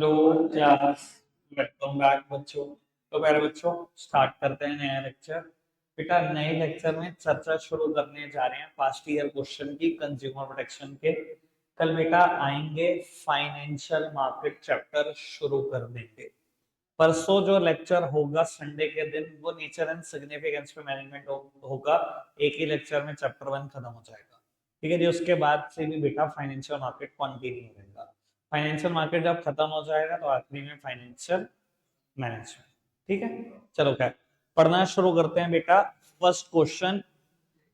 Hello class. Welcome back बच्चों। तो प्यारे बच्चों, स्टार्ट करते हैं नया लेक्चर। बेटा, नए लेक्चर में चर्चा शुरू करने जा रहे हैं पास्ट ईयर क्वेश्चन की कंज्यूमर प्रोटेक्शन के। कल बेटा आएंगे फाइनेंशियल मार्केट चैप्टर शुरू कर देंगे। परसों जो लेक्चर होगा संडे के दिन वो नेचर एंड सिग्निफिकेंस पे मैनेजमेंट होगा। एक ही लेक्चर में चैप्टर 1 खत्म हो जाएगा। ठीक है जी। उसके बाद से भी बेटा फाइनेंशियल मार्केट कंटिन्यू रहेगा। फाइनेंशियल मार्केट जब खत्म हो जाएगा तो आखिरी में फाइनेंशियल मैनेजमेंट। ठीक है। चलो खैर, पढ़ना शुरू करते हैं बेटा। फर्स्ट क्वेश्चन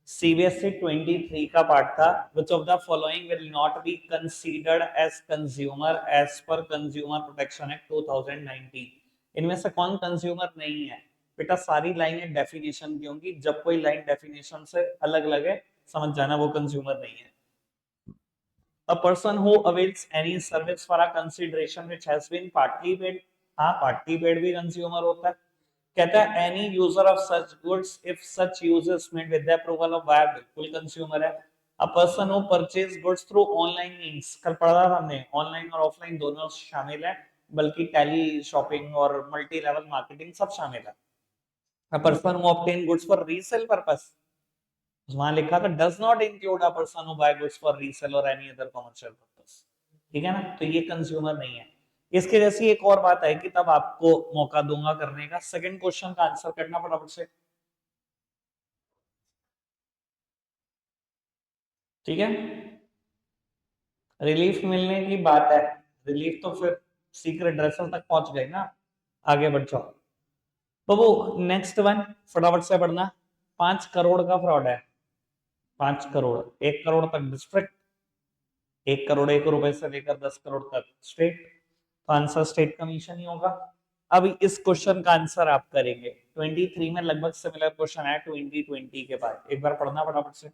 सीबीएसई 23 का पार्ट था। Which of the following will not be considered as consumer as per consumer protection act 2019। इनमें से कौन कंज्यूमर नहीं है? बेटा सारी लाइनें डेफिनेशन की होंगी। जब कोई लाइन डेफिनेशन से अलग लगे समझ जाना वो कंज्यूमर नहीं है। A person who avails any service for a consideration which has been partly paid। हाँ, partly paid भी कंज्यूमर होता है। कहता है any user of such goods if such use is made with the approval of buyer, बिल्कुल consumer है। A person who purchase goods through online means, कल पढ़ा था हमने ऑनलाइन और ऑफलाइन दोनों शामिल है, बल्कि टैली शॉपिंग और मल्टी लेवल मार्केटिंग सब शामिल है। A person who obtain goods for resale purpose, वहां लिखा था does not include a person who buy goods for resale और एनी अदर कमर्शियल पर्पस। ठीक है ना, तो ये कंज्यूमर नहीं है। इसके जैसी एक और बात है कि तब आपको मौका दूंगा करने का। सेकंड क्वेश्चन का आंसर करना फटाफट से। ठीक है। रिलीफ मिलने की बात है। रिलीफ तो फिर सीक्रेट ड्रेसर तक पहुंच गए ना। आगे बढ़ जाओ बाबू। नेक्स्ट वन फटाफट से पढ़ना। 5 करोड़ का फ्रॉड है। 5 करोड़, 1 करोड़ तक डिस्ट्रिक्ट, 1 करोड़ 1 रुपए से लेकर 10 करोड़ तक स्टेट। तो आंसर स्टेट कमीशन ही होगा। अब इस क्वेश्चन का आंसर आप करेंगे। 23 में लगभग सिमिलर क्वेश्चन है 2020 के बाद। एक बार पढ़ना फटाफट से।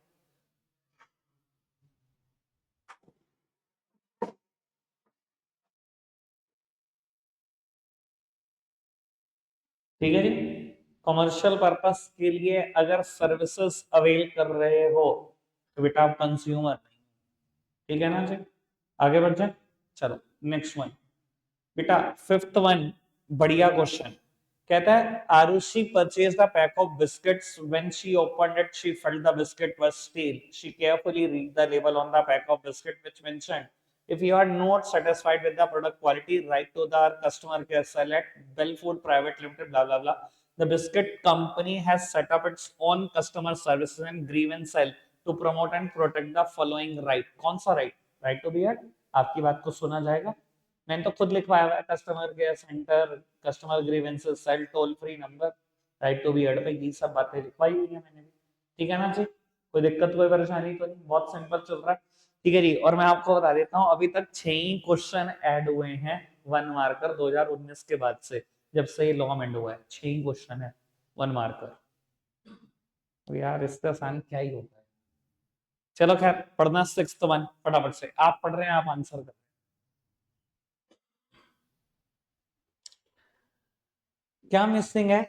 ठीक है जी। कमर्शियल पर्पस के लिए अगर सर्विसेज अवेल कर रहे हो तो बेटा आप कंज्यूमर नहीं। ठीक है ना जी। आगे बढ़ जाए। चलो नेक्स्ट वन बेटा, फिफ्थ वन। बढ़िया क्वेश्चन। कहता है Aarushi purchase the pack of biscuits when she opened it she felt the biscuit was stale she carefully read the label on the pack of biscuit which mentioned if you are not satisfied with the product quality write to the customer care cell at Bell Food Private Limited blah blah blah। The biscuit company has set up its own customer services and grievance cell to promote and protect the following right। कौन सा right? Right to be heard। आपकी बात को सुना जाएगा। मैंने तो खुद लिखवाया हुआ है, customer care centre, customer grievances cell, toll free number, right to be heard पे, ये सब बातें लिखवाई हुई है मैंने भी। ठीक है ना जी। कोई दिक्कत कोई परेशानी तो नहीं, बहुत सिंपल चल रहा है। ठीक है जी। और मैं आपको बता देता हूँ अभी तक 6 ही क्वेश्चन ऐड हुए हैं 1 मार्कर 2019 के बाद से, जब से ये लॉ अमेंड हुआ है 6 ही क्वेश्चन है 1 मार्कर। तो यार इससे आसान क्या ही होता है। चलो खैर, पढ़ना सिक्स्थ वन फटाफट से। आप पढ़ रहे हैं, आप आंसर कर। क्या मिसिंग है?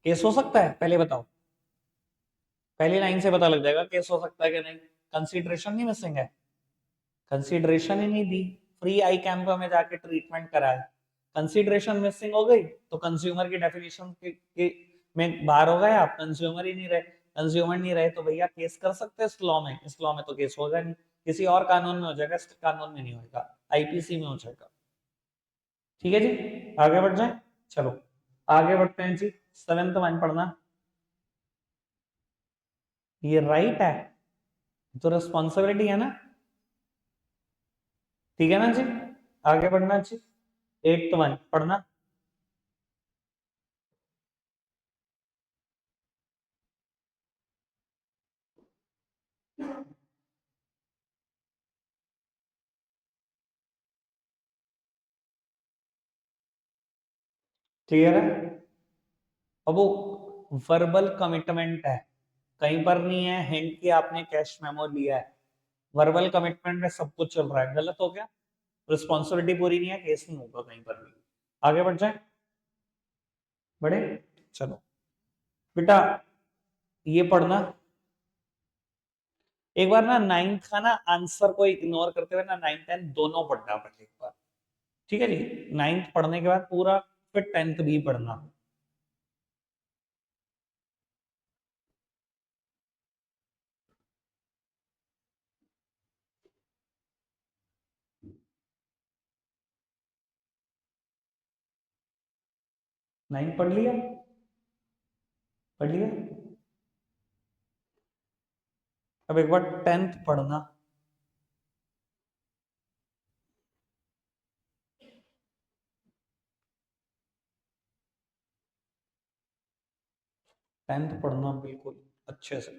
केस हो सकता है, पहले बताओ। पहली लाइन से पता लग जाएगा केस हो सकता है कि नहीं। कंसीडरेशन नहीं मिसिंग है। कंसीडरेशन ही नहीं दी। फ्री आई कैंप में जाके ट्रीटमेंट कराया। कंसीडरेशन मिसिंग हो गई तो कंज्यूमर की डेफिनेशन में बाहर हो गए आप। कंज्यूमर ही नहीं रहे। कंज्यूमर नहीं रहे तो भैया केस कर सकते हैं इस लॉ में। इस लॉ में तो केस होगा नहीं। किसी और कानून में हो जाएगा, इस कानून में नहीं होगा, आईपीसी में हो जाएगा। ठीक है जी। आगे बढ़ जाए। चलो आगे बढ़ते हैं जी। सेवेंथ वन पढ़ना। ये राइट है तो रिस्पॉन्सिबिलिटी है ना। ठीक है ना जी। आगे बढ़ना जी। एट्थ वन पढ़ना। क्लियर है। अब वो वर्बल कमिटमेंट है, कहीं पर नहीं है हिंट कि आपने कैश मेमो लिया है। वर्बल कमिटमेंट में सब कुछ चल रहा है, गलत हो गया। रिस्पॉन्सिबिलिटी पूरी नहीं है, केस नहीं होगा कहीं पर भी। आगे बढ़ जाए। बढ़े। चलो बेटा ये पढ़ना। एक बार ना नाइन्थ का ना आंसर को इग्नोर करते हुए ना नाइन्थ टेंथ दोनों पढ़ना पड़े एक बार। ठीक है जी। 9th पढ़ने के बाद पूरा फिर 10th भी पढ़ना। नाइन्थ पढ़ लिया, पढ़ लिया। अब एक बार 10th पढ़ना। 10th पढ़ना बिल्कुल अच्छे से।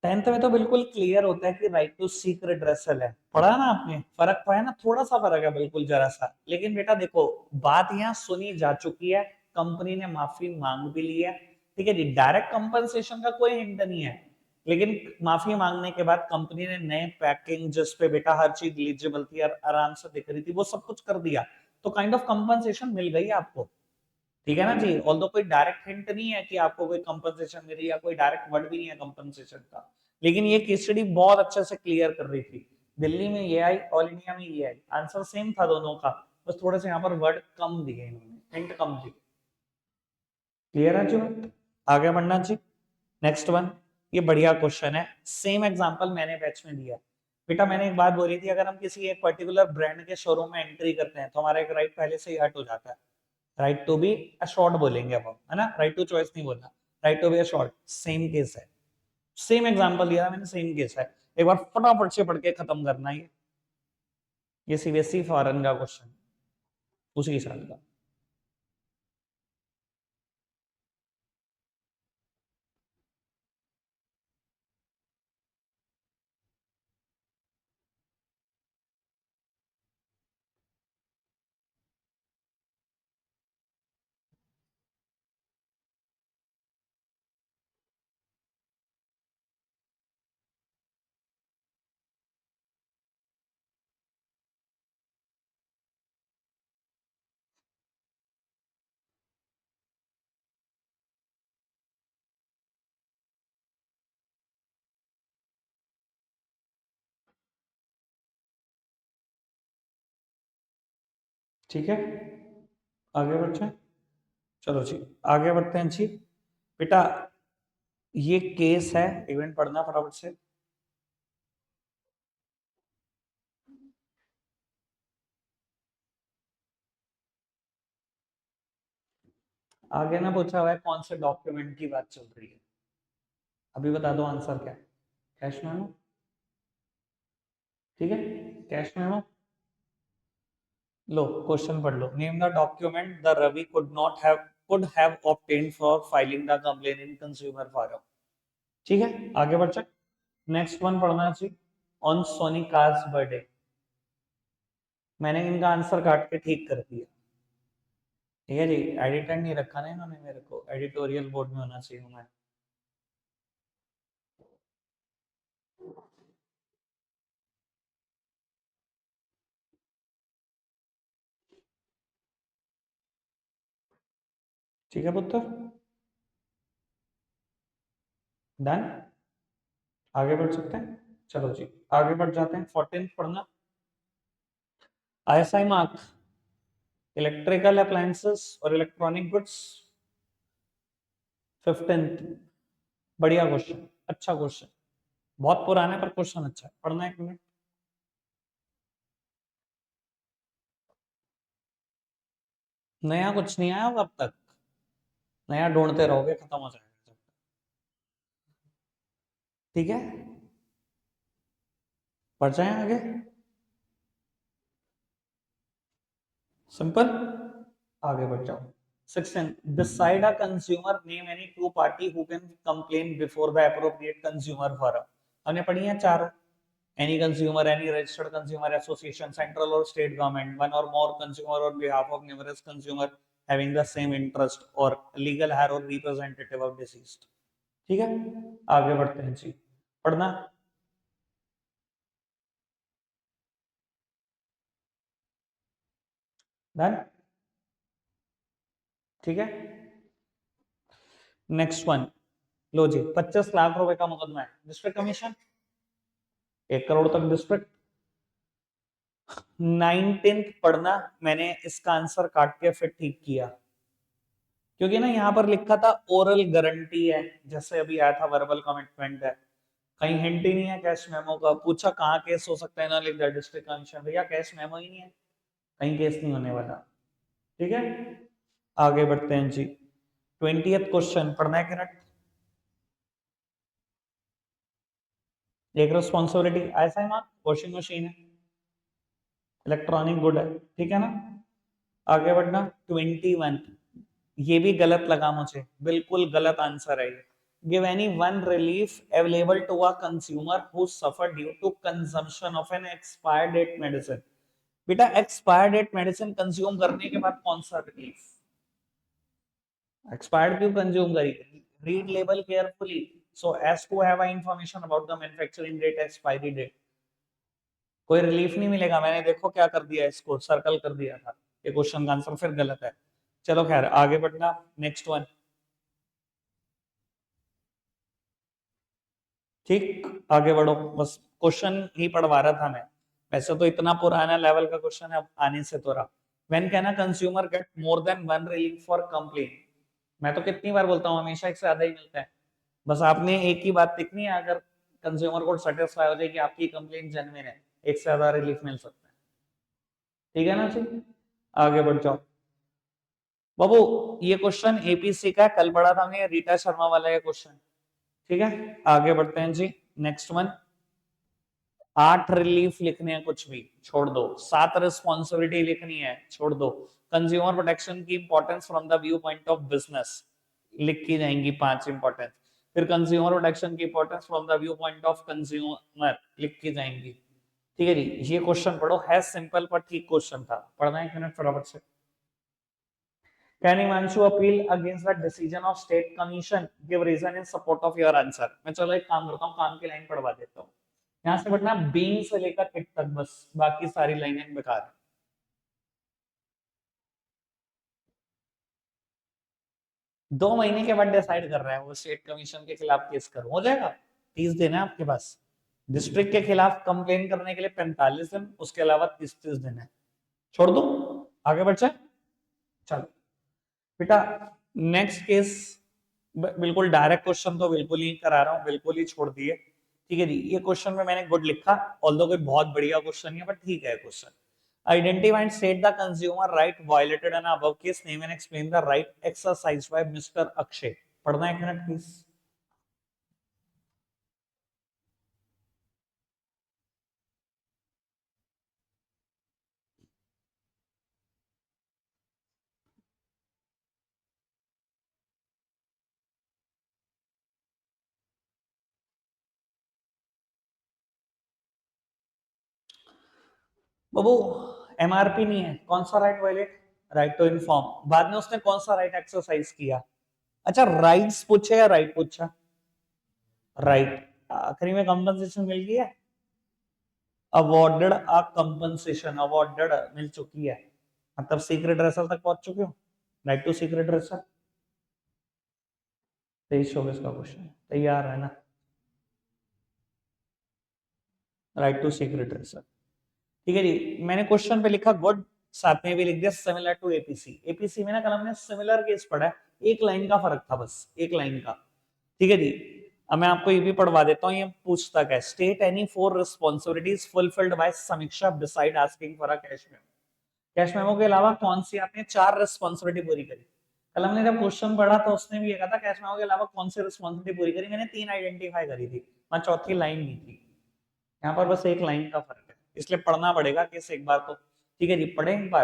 10th में तो बिल्कुल क्लियर होता है कि राइट टू सीक रिड्रेसल है, पढ़ा ना आपने, फर्क पाया ना, थोड़ा सा फर्क है बिल्कुल जरा सा, लेकिन बेटा देखो बात यहाँ सुनी जा चुकी है, कंपनी ने माफी मांग भी ली है, ठीक है जी। डायरेक्ट कंपनसेशन का कोई हिंट नहीं है, लेकिन माफी मांगने के बाद कंपनी ने नए पैकिंग जिस पे बेटा हर चीज एलिजिबल थी और आराम से दिख रही थी वो सब कुछ कर दिया, तो काइंड ऑफ कंपनसेशन मिल गई आपको, ठीक है ना जी। ऑल्दो कोई डायरेक्ट हिंट नहीं है कि आपको कोई कंपनसेशन मिली, या कोई डायरेक्ट वर्ड भी नहीं है कंपनसेशन का, लेकिन ये केस स्टडी बहुत अच्छे से क्लियर कर रही थी। दिल्ली में ये आई, ऑल इंडिया में ये आई, आंसर सेम था दोनों का, बस थोड़े से यहाँ पर वर्ड कम दिए इन्होंने, हिंट कम दी। क्लियर है जी बात? आगे बढ़ना जी। नेक्स्ट वन, ये बढ़िया क्वेश्चन है, सेम एग्जांपल मैंने बैच में दिया। बेटा मैंने एक बात बोली थी, अगर हम किसी एक पर्टिकुलर ब्रांड के शोरूम में एंट्री करते हैं तो हमारा एक राइट पहले से ही हट हो जाता है। राइट टू बी अशोर्ड बोलेंगे अब हम, है ना, राइट टू चॉइस नहीं बोलना, right to be assured. Same case है, सेम एग्जांपल दिया मैंने, सेम केस है, एक बार फटाफट से पढ़ के खत्म करना है ये सीबीएसई फॉरेन का क्वेश्चन, उसी साल का। ठीक है, आगे बढ़ते हैं, चलो जी आगे बढ़ते हैं जी। बेटा ये केस है, इवेंट पढ़ना फटाफट से। आगे ना पूछा हुआ है कौन से डॉक्यूमेंट की बात चल रही है, अभी बता दो आंसर क्या है। कैश मेमो, ठीक है, कैश मेमो। लो क्वेश्चन पढ़ लो, name the document the Ravi could have obtained for filing the complaint in consumer forum. ठीक है, आगे बढ़ चल। नेक्स्ट वन पढ़ना चाहिए, ऑन सोनी कार्स बर्थडे। मैंने इनका आंसर काट के ठीक कर दिया, ठीक है जी, एडिटर नहीं रखा ना इन्होंने, मेरे को एडिटोरियल बोर्ड में होना चाहिए मैं। ठीक है पुत्र, डन, आगे बढ़ सकते हैं। चलो जी आगे बढ़ जाते हैं, 14th पढ़ना, आईएसआई मार्क, इलेक्ट्रिकल अप्लायंसेस और इलेक्ट्रॉनिक गुड्स। 15th, बढ़िया क्वेश्चन, अच्छा क्वेश्चन, बहुत पुराना है पर क्वेश्चन अच्छा है, पढ़ना एक मिनट। नया कुछ नहीं आया होगा अब तक, नया ढूंढते रहोगे खत्म हो जाएगा। ठीक है, बढ़ जाए आगे, सिंपल, आगे बढ़ जाओ। 16, decide a consumer name any two party who can complain before the appropriate consumer forum। हमने पढ़ी है चारों, any consumer, any registered consumer association, central or state government, one or more consumer on behalf of numerous consumer having the same interest, or legal heir or representative of deceased। ठीक है, आगे बढ़ते हैं जी, पढ़ना। डन, ठीक है। Next one, लो जी 25 लाख रुपए का मुकदमा है, डिस्ट्रिक्ट कमीशन, 1 करोड़ तक डिस्ट्रिक्ट, 19th पढ़ना, मैंने इसका आंसर काट के फिर ठीक किया, क्योंकि ना यहाँ पर लिखा था ओरल गारंटी है, जैसे अभी आया था वर्बल कमिटमेंट है, कहीं हिंट ही नहीं है कैश मेमो का। पूछा कहाँ केस हो सकता है ना, लिख दिया डिस्ट्रिक्ट कमिश्नर, भैया कैश मेमो ही नहीं है, कहीं केस नहीं होने वाला। ठीक है, आगे बढ़ते हैं जी। 20th क्वेश्चन पढ़ना है किरण। एक रिस्पॉन्सिबिलिटी, ऐसा ही मार्क, वॉशिंग मशीन है, इलेक्ट्रॉनिक गुड है, ठीक है ना। आगे बढ़ना 21, ये भी गलत लगा मुझे, बिल्कुल गलत आंसर है ये। Give any one relief available to a consumer who suffer due to consumption of an expire date medicine. बेटा एक्सपायर डेट मेडिसिन कंज्यूम करने के बाद कौन सा रिलीफ, एक्सपायर्ड क्यों कंज्यूम करी, read label carefully, so as to have information about the manufacturing date, expiry date, कोई relief नहीं मिलेगा। मैंने देखो क्या कर दिया, इसको सर्कल कर दिया था, ये क्वेश्चन का आंसर फिर गलत है। चलो खैर आगे बढ़ना, नेक्स्ट वन। ठीक, आगे बढ़ो, बस क्वेश्चन ही पढ़वा रहा था मैं, वैसे तो इतना पुराना लेवल का क्वेश्चन है, अब आने से तो रहा। When can a consumer get more than one relief for complaint. मैं तो कितनी बार बोलता हूँ, हमेशा एक से ज्यादा ही मिलता है, बस आपने एक ही बात लिखनी है, अगर कंज्यूमर को सेटिस्फाई हो जाए कि आपकी कंप्लेंट जेन्युइन है, एक से ज्यादा रिलीफ मिल सकता है। ठीक है ना जी, आगे बढ़ जाओ। बाबू ये क्वेश्चन एपीसी का कल पढ़ा था हमने, रीटा शर्मा वाला ये क्वेश्चन। ठीक है, आगे बढ़ते हैं जी, नेक्स्ट वन। 8 रिलीफ लिखने हैं, कुछ भी छोड़ दो, 7 रिस्पॉन्सिबिलिटी लिखनी है, छोड़ दो। कंज्यूमर प्रोटेक्शन की importance from the view point of business लिख की जाएंगी 5 इंपॉर्टेंस। फिर कंज्यूमर प्रोटेक्शन की importance from the view point of consumer लिख की जाएंगी। ठीक है जी, ये क्वेश्चन पढ़ो, है सिंपल पर ठीक क्वेश्चन था, पढ़ना है मिनट फटाफट से। Can Imanshu appeal against the decision of state commission? Give reason in support of your answer. मैं चलो एक काम करता हूँ, काम की लाइन पढ़वा देता हूँ। यहाँ से बढ़ना बीइंग से लेकर इट तक, बस बाकी सारी लाइनें बेकार है। 2 महीने के बाद डिसाइड कर रहा है वो स्टेट कमीशन के खिलाफ केस करो, हो जाएगा। 30 दिन है आपके पास, डिस्ट्रिक्ट के खिलाफ कंप्लेन करने के लिए 45 दिन, उसके अलावा 30 दिन है। छोड़ दो, आगे बढ़ जाए। चलो बेटा नेक्स्ट केस, बिल्कुल डायरेक्ट क्वेश्चन तो बिल्कुल ही करा रहा हूँ, बिल्कुल ही छोड़ दिए। ठीक है जी, ये क्वेश्चन में मैंने गुड लिखा, ऑल्दो कोई बहुत बढ़िया क्वेश्चन नहीं है, बट ठीक है question. Identify and state the consumer right violated in above case, name and explain the right exercise by mister Akshay. पढ़ना है एक मिनट प्लीज। बाबू एमआरपी नहीं है, कौन सा right violate, right to inform, बाद में उसने कौन सा राइट एक्सरसाइज किया। अच्छा राइट्स पूछे या राइट पूछा, राइट, आखिरी में कंपनसेशन मिल गई है, अवॉर्डेड अ कंपनसेशन, अवॉर्डेड मिल चुकी है, मतलब सीक्रेट रेसर तक पहुंच चुके हो, राइट टू सीक्रेट रेसर। 23-24 का क्वेश्चन तैयार है ना, राइट टू सीक्रेट रेसर। ठीक है जी, मैंने क्वेश्चन पे लिखा गुड, साथ में भी लिख दिया सिमिलर टू एपीसी। एपीसी में ना कल हमने सिमिलर केस पढ़ा है, एक लाइन का फर्क था, बस एक लाइन का। ठीक है जी, अब मैं आपको ये भी पढ़वा देता हूँ, ये पूछता क्या, state any 4 responsibilities fulfilled by Samiksha beside asking for a cash memo. Cash memo के अलावा कौन सी आपने 4 रिस्पॉन्सिबिलिटी पूरी करी। कल हमने जब क्वेश्चन पढ़ा तो उसने भी ये कहा था कैश मेमो के अलावा कौन सी रिस्पॉन्सिबिलिटी पूरी करी, मैंने 3 आइडेंटिफाई करी थी, वहां चौथी लाइन नहीं थी, यहाँ पर बस एक लाइन का फर्क है, इसलिए पढ़ना पड़ेगा किस एक बार तो। ठीक है जी, पढ़े एक बार।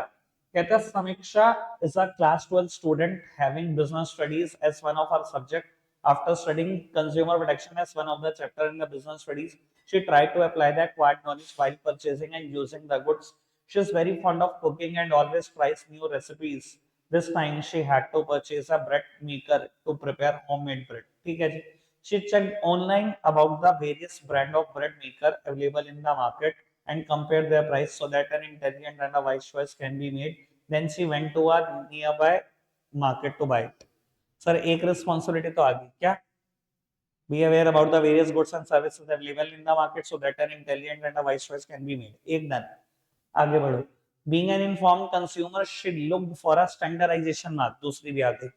कहता है Samiksha is a class 12 student having business studies as one of her subject. After studying consumer protection as one of the chapter in the business studies, she tried to apply the acquired knowledge while purchasing and using the goods. She is very fond of cooking and always tries new recipes. This time she had to purchase a bread maker to prepare homemade bread. ठीक है जी, she checked online about the various brand of bread maker available in the market and compared their price so that an intelligent and a wise choice can be made. Then she went to a nearby market to buy it. Sir एक responsibility तो आ गई क्या, be aware about the various goods and services available in the market so that an intelligent and a wise choice can be made, एक done. आगे बढ़ो। Being an informed consumer should look for a standardisation mark, दूसरी भी आगे।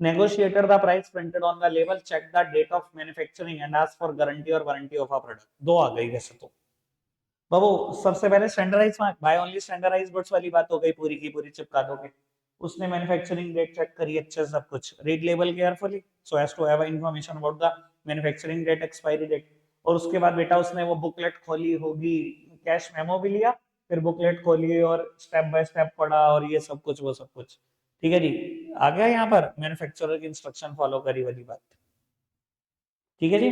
negotiated the price printed on the label, check the date of manufacturing and ask for guarantee or warranty of a product। दो आ गई वैसे तो बाबू। सबसे पहले standardise buy only standardise goods वाली बात हो गई, पूरी की पूरी चिपका दोगे। उसने मैन्युफैक्चरिंग डेट चेक करी अच्छे सब कुछ, read label carefully so as to have information about the manufacturing date, expiry date. और उसके बाद बेटा उसने वो बुकलेट खोली होगी, कैश मेमो भी लिया, फिर बुकलेट खोली और स्टेप बाय स्टेप पढ़ा और ये सब कुछ वो सब कुछ। ठीक है जी, आ गया यहाँ पर मैन्युफैक्चरर की इंस्ट्रक्शन फॉलो करी वाली बात। ठीक है जी,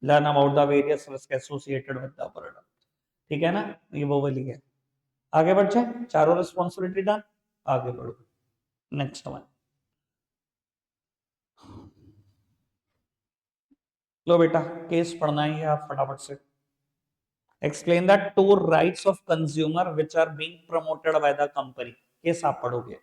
learn about the various risk associated with the product. ठीक है ना, ये वो वाली है। आगे बढ़ जाए, चारों रिस्पॉन्सिबिलिटी डन, आगे बढ़ो नेक्स्ट वन। लो बेटा केस पढ़ना ही है आप फटाफट से। Explain the two rights of consumer which are being promoted by the company. Case आप पढ़ोगे।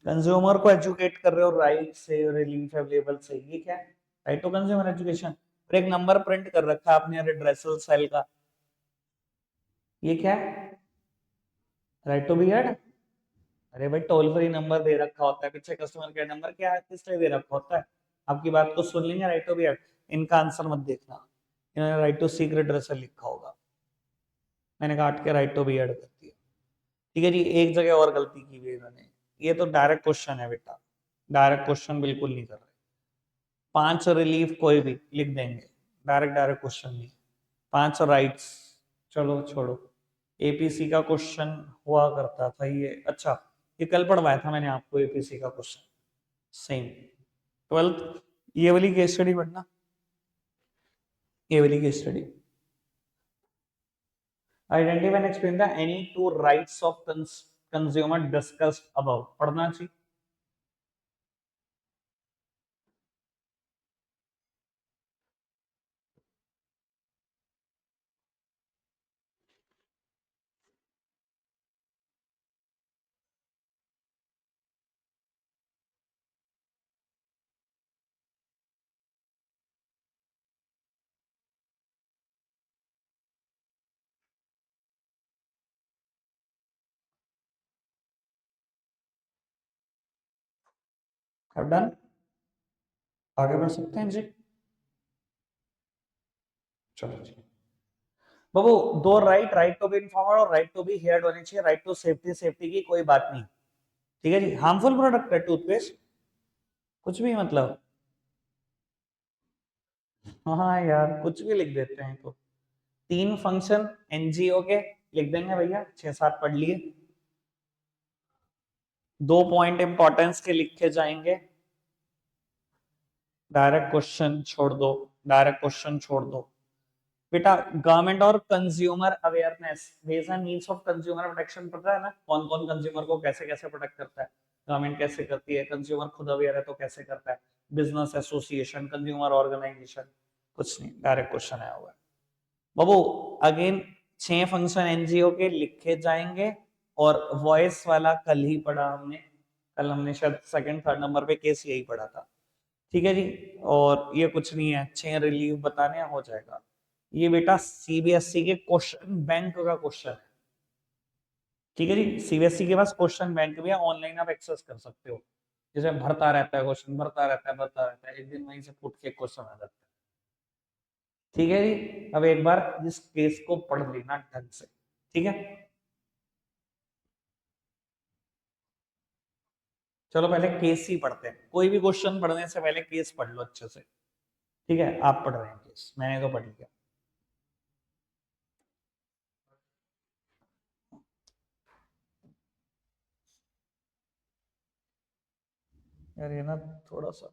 कंज्यूमर को एजुकेट कर रहे हो राइट से, रिलीफ अवेलेबल से, ये क्या है? Right to consumer education. फिर एक नंबर प्रिंट कर रखा है आपने एड्रेसल सेल का, ये क्या है? Right to be heard. अरे भाई टोल फ्री नंबर दे रखा होता है पीछे, कस्टमर केयर नंबर क्या है किस लिए दे रखा होता है? आपकी बात को सुन लेंगे, राइट टू बी हेard। इनका आंसर मत देखना, इन्होंने राइट टू सीक एड्रेसल लिखा होगा, मैंने काट के राइट टू बी हेard कर दिया। ठीक है जी, एक जगह और गलती की हुई इन्होंने, ये तो डायरेक्ट क्वेश्चन है बेटा, डायरेक्ट क्वेश्चन बिल्कुल नहीं कर रहे। 5 रिलीफ कोई भी लिख देंगे, डायरेक्ट डायरेक्ट क्वेश्चन नहीं। 5 राइट्स, चलो छोड़ो। एपीसी का क्वेश्चन हुआ करता था ये, अच्छा ये कल पढ़वाया था मैंने आपको एपीसी का क्वेश्चन, सेम 12th। ये वाली केस स्टडी पढ़ना, ये वाली case study. Identify and explain the any two rights of consumer discussed above, पढ़ना चाहिए। हैव डन, आगे बढ़ सकते हैं जी। चलो जी बाबू, दो right, right to be informed और राइट टू बी हियर्ड होनी चाहिए। राइट टू सेफ्टी, सेफ्टी की कोई बात नहीं। ठीक है जी, हार्मफुल प्रोडक्ट है टूथपेस्ट, कुछ भी मतलब, हाँ यार कुछ भी लिख देते हैं तो। 3 फंक्शन एनजीओ के लिख देंगे भैया, 6-7 पढ़ लिए। 2 पॉइंट इंपॉर्टेंस के लिखे जाएंगे, डायरेक्ट क्वेश्चन छोड़ दो, डायरेक्ट क्वेश्चन छोड़ दो बेटा। गवर्नमेंट और consumer awareness, ways and means of consumer protection, पता है ना कौन कौन कंज्यूमर को कैसे कैसे प्रोटेक्ट करता है? गवर्नमेंट कैसे करती है, कंज्यूमर खुद अवेयर है तो कैसे करता है, बिजनेस एसोसिएशन, कंज्यूमर ऑर्गेनाइजेशन, कुछ नहीं, डायरेक्ट क्वेश्चन आया हुआ है बाबू। अगेन 6 फंक्शन एनजीओ के लिखे जाएंगे, और वॉइस वाला कल ही पढ़ा हमने, कल हमने शायद सेकंड थर्ड नंबर पे केस यही पढ़ा था। ठीक है जी, और ये कुछ नहीं है, 6 रिलीव बताने हो जाएगा। ये बेटा सीबीएसई के क्वेश्चन बैंक का क्वेश्चन है। ठीक है जी, सीबीएसई के पास क्वेश्चन बैंक भी है, ऑनलाइन आप एक्सेस कर सकते हो। जैसे भरता रहता है क्वेश्चन, भरता रहता है, भरता रहता है, एक दिन वहीं से फुट के क्वेश्चन आ जाता है। ठीक है जी, अब एक बार इस केस को पढ़ लेना ढंग से। ठीक है, चलो पहले केस ही पढ़ते हैं, कोई भी क्वेश्चन पढ़ने से पहले केस पढ़ लो अच्छे से। ठीक है, आप पढ़ रहे हैं केस, मैंने तो पढ़ लिया। यार ये ना थोड़ा सा,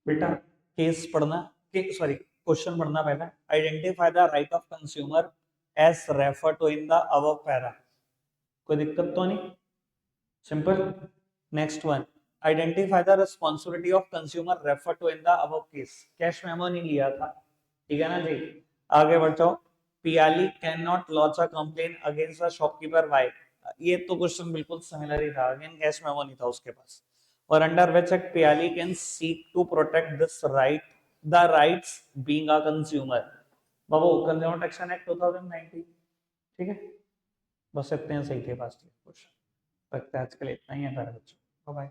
बेटा केस पढ़ना, सॉरी क्वेश्चन पढ़ना पहले। Identify the right of consumer as refer to in the above para, कोई दिक्कत तो नहीं, simple. Next one, identify the responsibility of consumer refer to in the above case. Cash memo नहीं लिया था, ठीक है ना जी। आगे बढ़ो, Piyali can not launch a complain against the shopkeeper why. ये तो क्वेश्चन बिल्कुल सिमिलर ही था, अगेन कैश मेमो नहीं था उसके पास। और under which act Piyali can seek to protect this right, the rights being a consumer. बाबू कंज्यूमर प्रोटेक्शन एक्ट 2019, ठीक है। बस इतने सही थे पास क्वेश्चन। लगता है आज के लिए इतना ही है, बाय बाय।